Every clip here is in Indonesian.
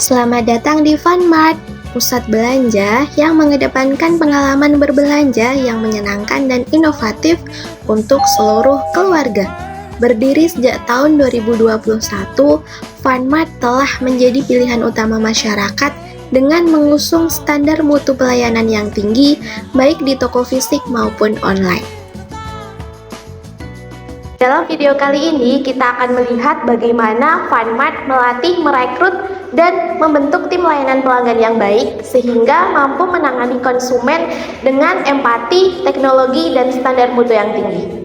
Selamat datang di Funmart, pusat belanja yang mengedepankan pengalaman berbelanja yang menyenangkan dan inovatif untuk seluruh keluarga. Berdiri sejak tahun 2021, Funmart telah menjadi pilihan utama masyarakat dengan mengusung standar mutu pelayanan yang tinggi, baik di toko fisik maupun online. Dalam video kali ini, kita akan melihat bagaimana Funmart melatih, merekrut, dan membentuk tim layanan pelanggan yang baik sehingga mampu menangani konsumen dengan empati, teknologi, dan standar mutu yang tinggi.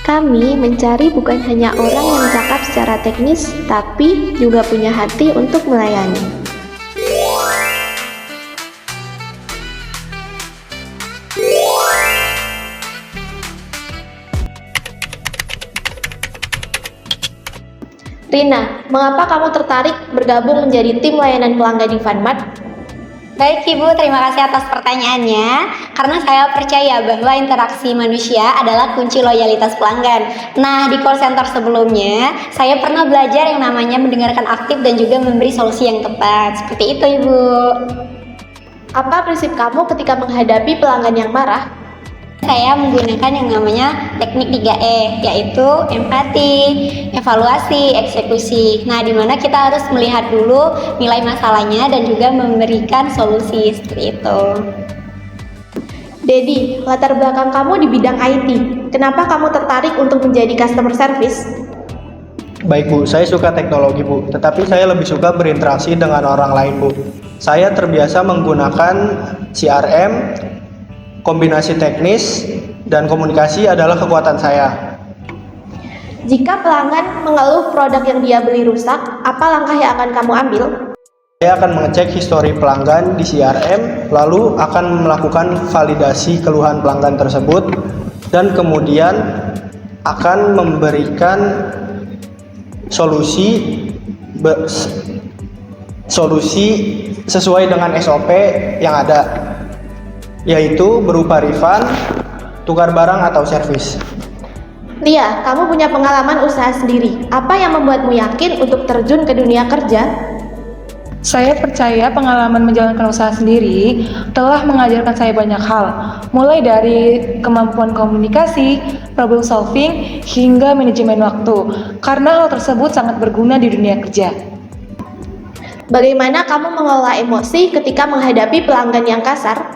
Kami mencari bukan hanya orang yang cakap secara teknis, tapi juga punya hati untuk melayani. Rina, mengapa kamu tertarik bergabung menjadi tim layanan pelanggan di Funmart? Baik Ibu, terima kasih atas pertanyaannya. Karena saya percaya bahwa interaksi manusia adalah kunci loyalitas pelanggan. Nah, di call center sebelumnya, saya pernah belajar yang namanya mendengarkan aktif dan juga memberi solusi yang tepat. Seperti itu Ibu. Apa prinsip kamu ketika menghadapi pelanggan yang marah? Saya menggunakan yang namanya teknik 3E, yaitu empati, evaluasi, eksekusi. Nah, di mana kita harus melihat dulu nilai masalahnya dan juga memberikan solusi seperti itu. Dedi, latar belakang kamu di bidang IT. Kenapa kamu tertarik untuk menjadi customer service? Baik Bu, saya suka teknologi Bu, tetapi saya lebih suka berinteraksi dengan orang lain Bu. Saya terbiasa menggunakan CRM, kombinasi teknis, dan komunikasi adalah kekuatan saya. Jika pelanggan mengeluh produk yang dia beli rusak, apa langkah yang akan kamu ambil? Saya akan mengecek histori pelanggan di CRM, lalu akan melakukan validasi keluhan pelanggan tersebut, dan kemudian akan memberikan solusi sesuai dengan SOP yang ada, yaitu berupa refund, tukar barang atau servis. Lia, kamu punya pengalaman usaha sendiri. Apa yang membuatmu yakin untuk terjun ke dunia kerja? Saya percaya pengalaman menjalankan usaha sendiri telah mengajarkan saya banyak hal, mulai dari kemampuan komunikasi, problem solving, hingga manajemen waktu, karena hal tersebut sangat berguna di dunia kerja. Bagaimana kamu mengelola emosi ketika menghadapi pelanggan yang kasar?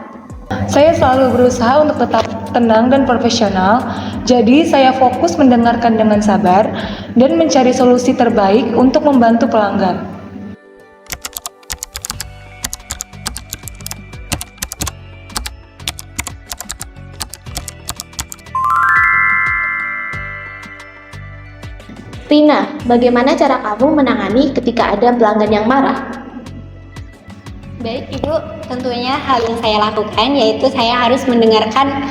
Saya selalu berusaha untuk tetap tenang dan profesional, jadi saya fokus mendengarkan dengan sabar dan mencari solusi terbaik untuk membantu pelanggan. Rina, bagaimana cara kamu menangani ketika ada pelanggan yang marah? Baik Ibu, tentunya hal yang saya lakukan yaitu saya harus mendengarkan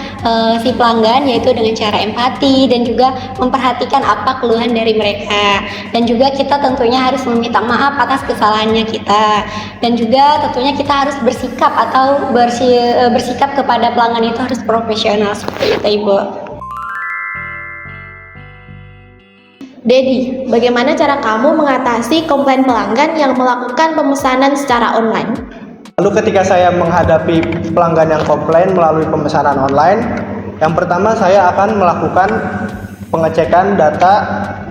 si pelanggan, yaitu dengan cara empati dan juga memperhatikan apa keluhan dari mereka, dan juga kita tentunya harus meminta maaf atas kesalahannya kita, dan juga tentunya kita harus bersikap atau bersikap kepada pelanggan itu harus profesional seperti itu Ibu. Dedi, bagaimana cara kamu mengatasi komplain pelanggan yang melakukan pemesanan secara online? Lalu ketika saya menghadapi pelanggan yang komplain melalui pemesanan online, yang pertama saya akan melakukan pengecekan data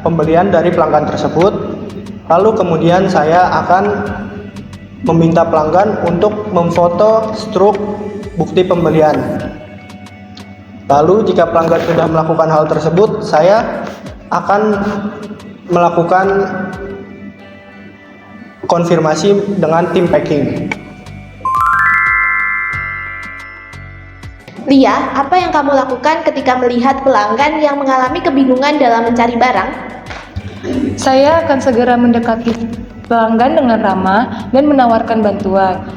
pembelian dari pelanggan tersebut. Lalu kemudian saya akan meminta pelanggan untuk memfoto struk bukti pembelian. Lalu jika pelanggan sudah melakukan hal tersebut, saya akan melakukan konfirmasi dengan tim packing. Lia, apa yang kamu lakukan ketika melihat pelanggan yang mengalami kebingungan dalam mencari barang? Saya akan segera mendekati pelanggan dengan ramah dan menawarkan bantuan.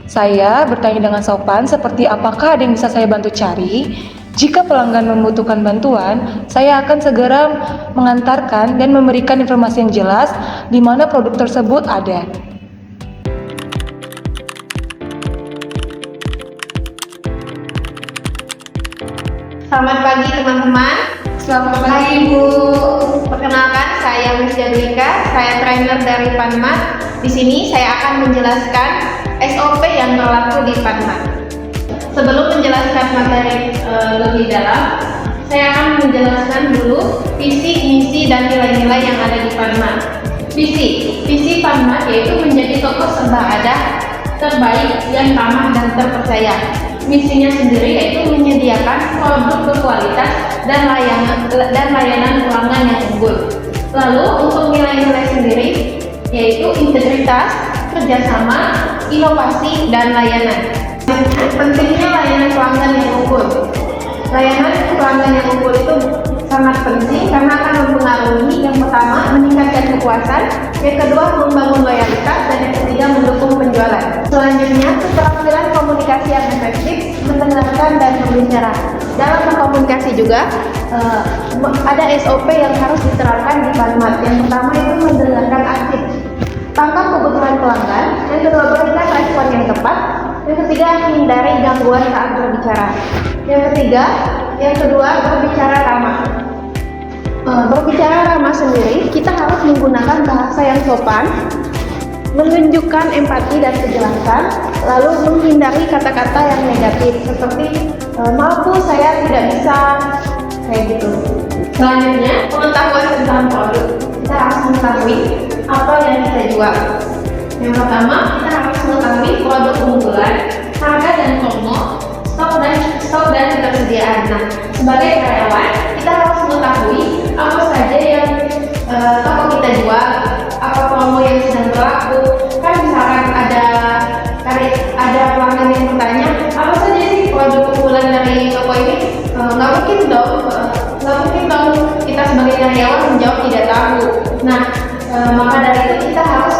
Saya bertanya dengan sopan seperti apakah ada yang bisa saya bantu cari. Jika pelanggan membutuhkan bantuan, saya akan segera mengantarkan dan memberikan informasi yang jelas di mana produk tersebut ada. Selamat pagi teman-teman. Selamat pagi Bu. Perkenalkan, saya Miss Jadwika, saya trainer dari Panmat. Di sini saya akan menjelaskan SOP yang berlaku di Panmat. Sebelum menjelaskan materi lebih dalam, saya akan menjelaskan dulu visi, misi, dan nilai-nilai yang ada di Panmat. Visi Panmat yaitu menjadi toko serba ada terbaik yang ramah dan terpercaya. Misinya sendiri yaitu menyediakan produk berkualitas dan layanan pelanggan yang unggul. Lalu untuk nilai-nilai sendiri yaitu integritas, kerjasama, inovasi, dan layanan. Pentingnya layanan pelanggan yang unggul. Layanan pelanggan yang unggul itu sangat penting karena akan mempengaruhi yang pertama meningkatkan kepuasan, yang kedua membangun loyalitas, dan yang ketiga mendukung penjualan. Selanjutnya, keterampilan komunikasi yang efektif, mendengarkan dan berbicara. Dalam berkomunikasi juga ada SOP yang harus diterapkan di Panmat. Yang pertama itu mendengarkan aktif, tangkap kebutuhan pelanggan. Yang kedua, berikan respon yang tepat. Yang ketiga, hindari gangguan saat berbicara. Yang kedua, berbicara ramah. Berbicara ramah sendiri, kita harus menggunakan bahasa yang sopan, menunjukkan empati dan kejelasan, lalu menghindari kata-kata yang negatif seperti maaf Bu, saya tidak bisa, kayak gitu. Selanjutnya, pengetahuan tentang produk. Kita harus mengetahui apa yang kita jual. Yang pertama, kita harus mengetahui produk unggulan, harga dan promo, stok dan ketersediaan. Nah, sebagai karyawan, kita harus mengetahui apa saja yang toko kita jual, apa promo yang sedang berlaku. Kan misalkan ada pelanggan yang bertanya, apa saja sih produk unggulan dari toko ini? Nggak mungkin dong kita sebagai karyawan menjawab tidak tahu. Nah, maka dari itu kita harus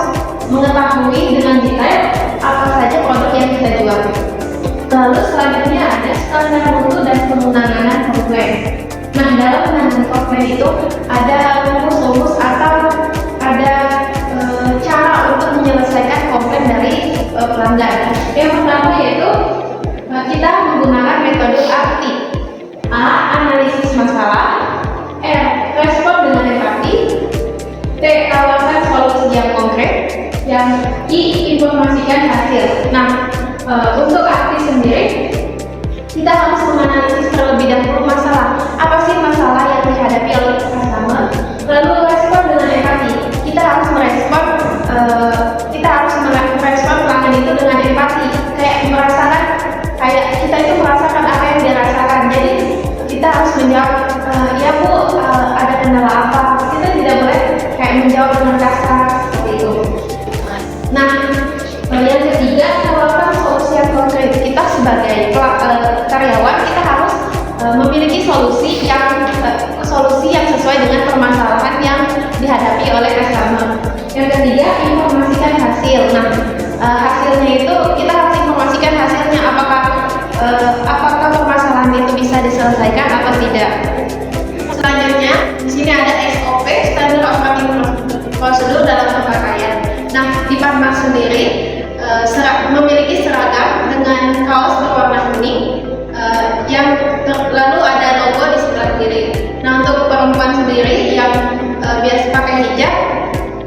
mengetahui dengan detail apa saja produk yang kita jual. Lalu selanjutnya ada standar mutu dan penanganan komplain. Nah, dalam penanganan komplain itu ada rumus-rumus atau ada cara untuk menyelesaikan komplain dari pelanggan. Yang pertama yaitu kita menggunakan metode ARTI. A. Analisis masalah. R. Respon dengan empati. T. Tawarkan solusi yang konkret. Yang I. Informasikan hasil. Nah, untuk arti sendiri, kita harus menganalisis terlebih dahulu masalah. Apa sih masalah yang dihadapi oleh customer? Lalu respon dengan empati. Kita harus merespon pelanggan itu dengan empati. Kayak kita itu merasakan apa yang dia rasakan. Jadi kita harus menjawab, ya Bu, ada kendala apa? Kita tidak boleh kayak menjawab dengan kasar seperti itu. Nah, yang ketiga, tawarkan solusi yang konkret. Kita sebagai karyawan, kita harus memiliki solusi yang sesuai dengan permasalahan yang dihadapi oleh customer. Yang ketiga, informasikan hasil. Nah, hasilnya itu kita harus informasikan hasilnya, apakah permasalahan itu bisa diselesaikan atau tidak. Selanjutnya, di sini ada SOP, Standard Operating Procedure dalam pemakaian. Nah, di Panmat sendiri memiliki seragam dengan kaos berwarna kuning yang lalu ada logo di sebelah kiri. Nah, untuk perempuan sendiri yang biasa pakai hijab,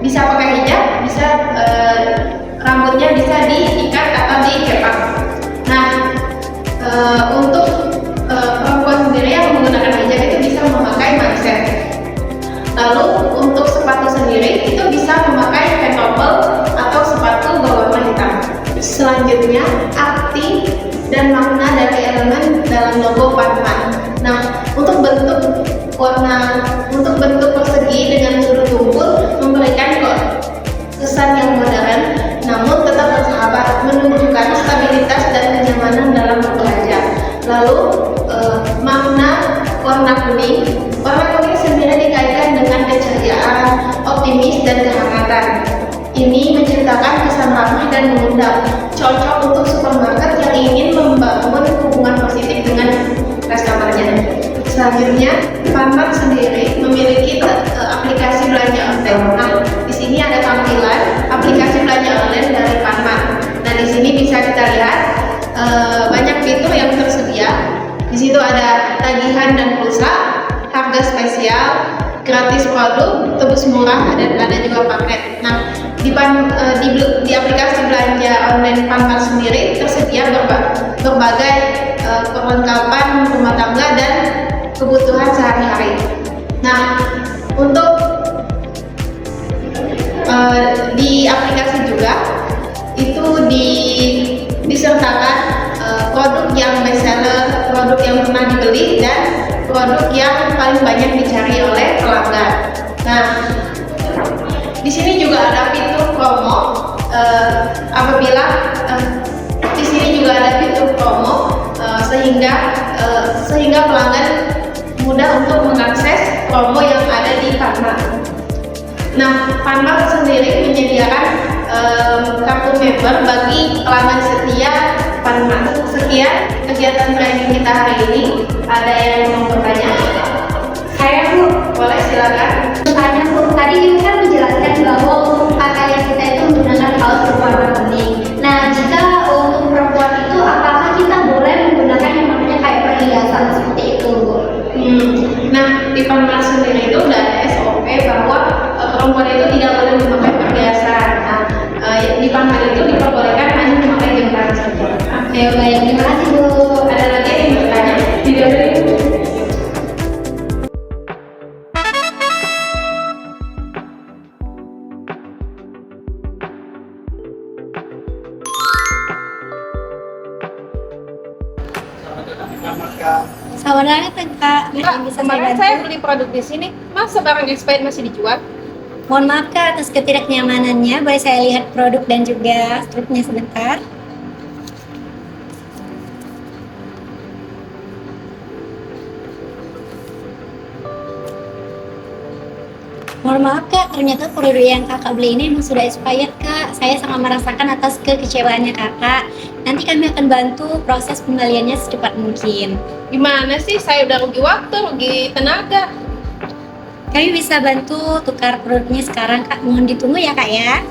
bisa rambutnya bisa diikat atau dikepang. Nah, untuk perempuan sendiri yang menggunakan hijab itu bisa memakai manset. Lalu untuk sepatu sendiri itu bisa memakai pantofel atau sepatu berwarna hitam. Selanjutnya, arti dan makna dari elemen dalam logo Panmat. Nah, untuk bentuk persegi dengan sudut tumpul memberikan kesan yang modern, namun tetap bersahabat, menunjukkan stabilitas dan kenyamanan dalam berbelanja. Lalu makna warna kuning. Warna kuning sendiri dikaitkan dengan keceriaan, optimis, dan kehangatan. Ini menciptakan kesan ramah dan mengundang, cocok untuk supermarket yang ingin membangun hubungan positif dengan customer-nya. Selanjutnya, Panmat sendiri memiliki aplikasi belanja online. Nah, di sini ada tampilan aplikasi belanja online dari Panmat. Nah, di sini bisa kita lihat banyak fitur yang tersedia. Di situ ada tagihan dan pulsa, harga harga spesial, gratis produk, tebus murah, dan ada juga paket. Nah, di aplikasi belanja online Panmart sendiri tersedia berbagai perlengkapan rumah tangga dan kebutuhan sehari-hari. Nah, untuk di aplikasi juga itu disertakan produk yang best seller, produk yang pernah dibeli, dan produk yang paling banyak dicari oleh pelanggan. Nah, di sini juga ada fitur promo. Di sini juga ada fitur promo sehingga pelanggan mudah untuk mengakses promo yang ada di Panmart. Nah, Panmart sendiri menyediakan kartu member bagi pelanggan setia Panmart. Sekian kegiatan training kita hari ini. Ada yang mau bertanya? Saya Bu, Boleh, silakan. tanya Bu, tadi Ibu kan menjelaskan bahwa untuk pakaian kita itu menggunakan kaos berwarna kuning. Nah, jika untuk perempuan itu apakah kita boleh menggunakan yang namanya kayak perhiasan seperti itu Bu? Nah, di Panmart sendiri itu udah ada SOP bahwa perempuan itu tidak boleh memakai perhiasan. Nah, di Panmart itu diperbolehkan hanya memakai jembatan saja. Oke, baik, terima kasih Bu. Ada lagi yang bertanya? Tidak ada. Selamat datang Kak. Yang bisa saya Kemarin bantu? saya beli produk di sini, masa barang expired masih dijual? Mohon maaf Kak atas ketidaknyamanannya. Boleh saya lihat produk dan juga struknya sebentar? Mohon maaf Kak, ternyata produk yang Kakak beli ini memang sudah expired Kak. Saya sangat merasakan atas kekecewaannya Kakak. Nanti kami akan bantu proses pengembaliannya secepat mungkin. Gimana sih, saya udah rugi waktu, rugi tenaga. Kami bisa bantu tukar produknya sekarang Kak. Mohon ditunggu ya Kak ya.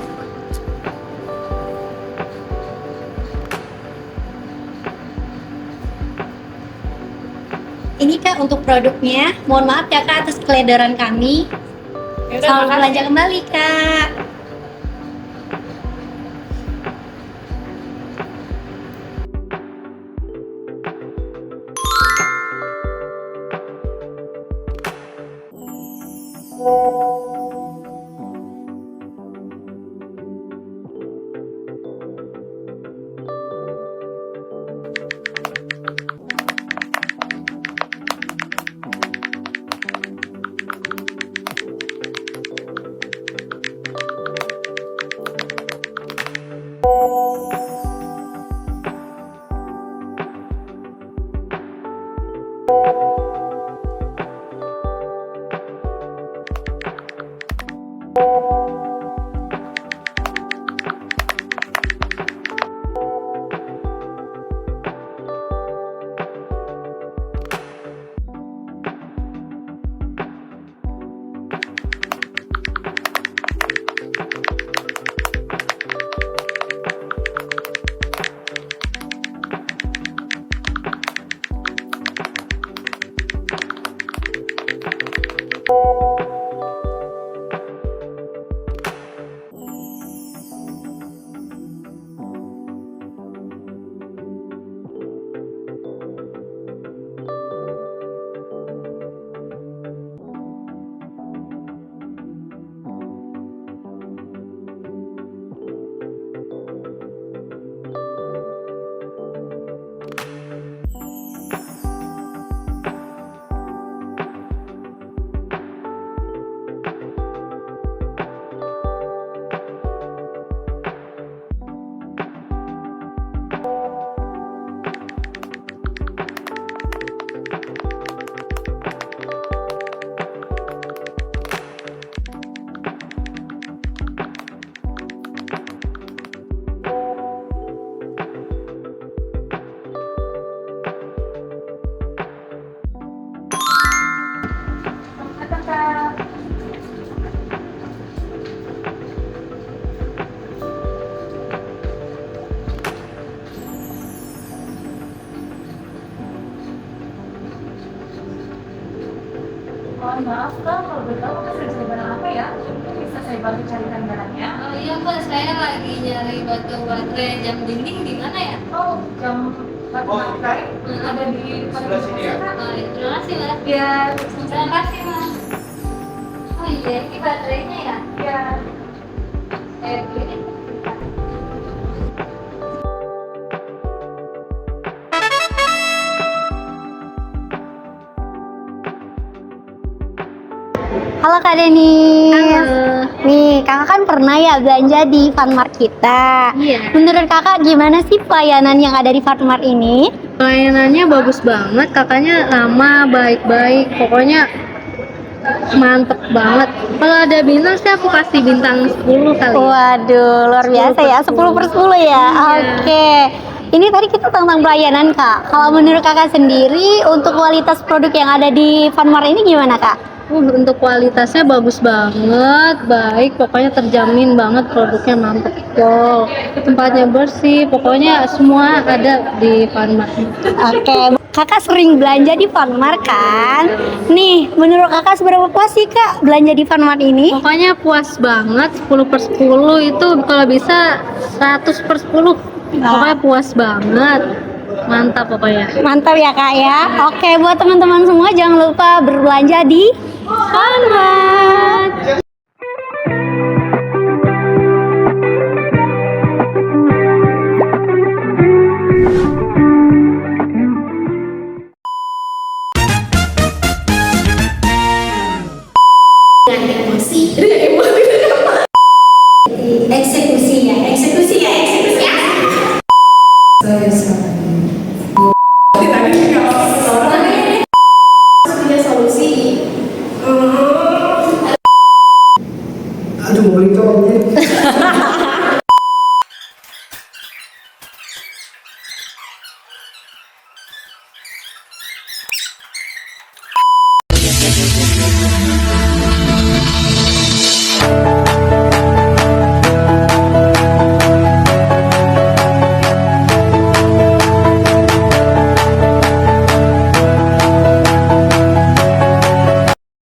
Ini Kak untuk produknya. Mohon maaf ya Kak atas keledoran kami. Yaudah, Selamat makasih. belanja kembali Kak. Mohon maaf Kak, kalau boleh tahu Kak sedang cari barang apa ya? Mungkin bisa saya bantu carikan barangnya. Oh iya Pak, saya lagi nyari batu baterai jam dinding di mana ya? Oh, jam batu baterai ada di depan Sebelah sini ya? Kak. Oh, iya. Terima kasih Pak. Ya, Terima kasih Mas. Oh iya, ini baterainya ya? ya. Saya beliin. Halo Kak Denis. Nih, kakak kan pernah ya belanja di Funmart kita. Iya. Menurut kakak gimana sih pelayanan yang ada di Funmart ini? Pelayanannya bagus banget, kakaknya lama, baik-baik, pokoknya mantep banget. Kalau ada bintang sih aku kasih bintang 10 kali. Waduh, luar biasa ya, 10/10 ya. Oke. Ini tadi kita tentang pelayanan Kak. Kalau menurut kakak sendiri, untuk kualitas produk yang ada di Funmart ini gimana Kak? Untuk kualitasnya bagus banget, baik, pokoknya terjamin banget produknya mantep kok. Tempatnya bersih, pokoknya semua ada di Funmart. Oke, kakak sering belanja di Funmart kan? Nih, menurut kakak seberapa puas sih Kak belanja di Funmart ini? Pokoknya puas banget, 10/10 itu kalau bisa 100/10. Pokoknya puas banget. Mantap pokoknya. Mantap ya Kak ya. Oke, buat teman-teman semua jangan lupa berbelanja di Funmart. Aduh, mau itu.